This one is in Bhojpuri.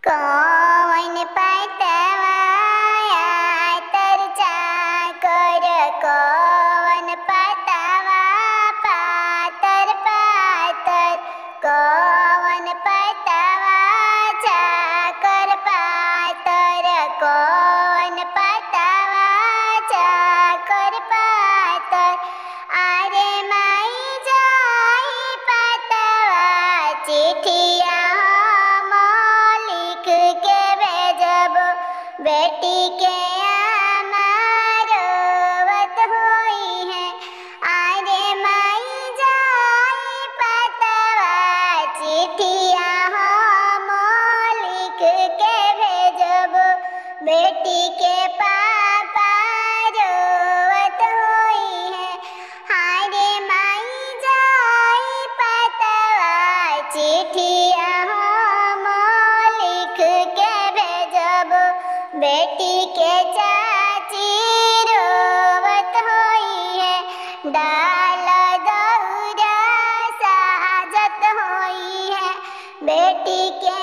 कौन पतवाया तर चाकर कौन पतवा पातर पातर कौन पतवा चाकर पातर कौन पतवा चाकर पातर अरे माई जाई पतवा चिठिया बेटी के अमारवत होई है आरे माई जाई पतवा चिठिया हम लिख के भेजब बेटी के पापा रोवत होई है आरे माई जाई पतवा चिठिया हम लिख के भेजब बेटी के चाची रोवत होई है डाल दौरा साजत होई है बेटी के